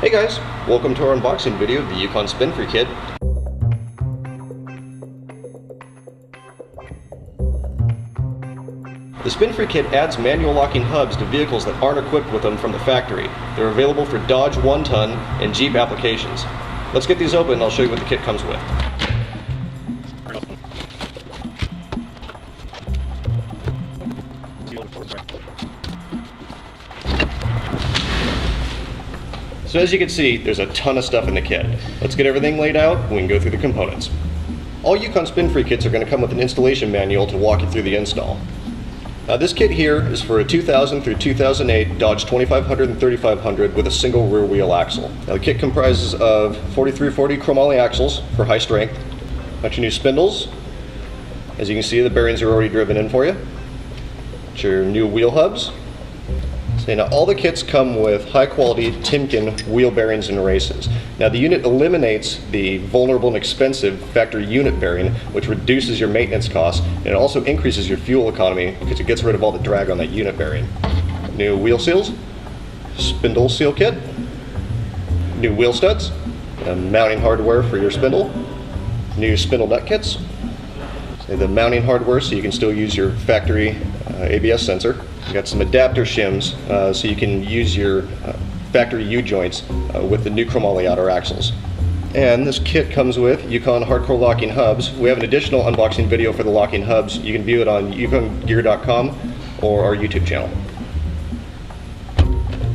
Hey guys, welcome to our unboxing video of the Yukon Spin-Free Kit. The Spin-Free Kit adds manual locking hubs to vehicles that aren't equipped with them from the factory. They're available for Dodge 1-ton and Jeep applications. Let's get these open and I'll show you what the kit comes with. So as you can see, there's a ton of stuff in the kit. Let's get everything laid out and we can go through the components. All Yukon Spin-Free kits are going to come with an installation manual to walk you through the install. This kit here is for a 2000 through 2008 Dodge 2500 and 3500 with a single rear wheel axle. Now the kit comprises of 4340 chromoly axles for high strength, a bunch of new spindles. As you can see, the bearings are already driven in for you. It's your new wheel hubs. So now all the kits come with high quality Timken wheel bearings and races. Now the unit eliminates the vulnerable and expensive factory unit bearing, which reduces your maintenance costs, and it also increases your fuel economy because it gets rid of all the drag on that unit bearing. New wheel seals, spindle seal kit, new wheel studs, mounting hardware for your spindle, new spindle nut kits, the mounting hardware so you can still use your factory ABS sensor. You got some adapter shims so you can use your factory U-joints with the new chromoly outer axles. And this kit comes with Yukon hardcore locking hubs. We have an additional unboxing video for the locking hubs. You can view it on yukongear.com or our YouTube channel.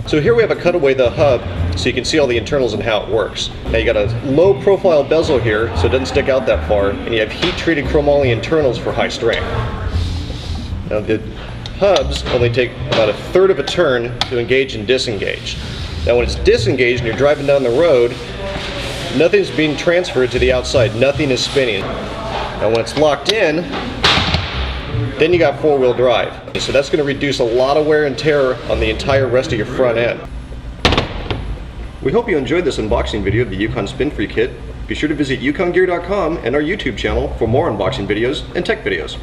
So here we have a cutaway of the hub so you can see all the internals and how it works. Now you got a low profile bezel here so it doesn't stick out that far, and you have heat treated chromoly internals for high strength. Now the hubs only take about a third of a turn to engage and disengage. Now when it's disengaged and you're driving down the road, nothing's being transferred to the outside, nothing is spinning. Now when it's locked in, then you got four-wheel drive. So that's going to reduce a lot of wear and tear on the entire rest of your front end. We hope you enjoyed this unboxing video of the Yukon Spin-Free Kit. Be sure to visit yukongear.com and our YouTube channel for more unboxing videos and tech videos.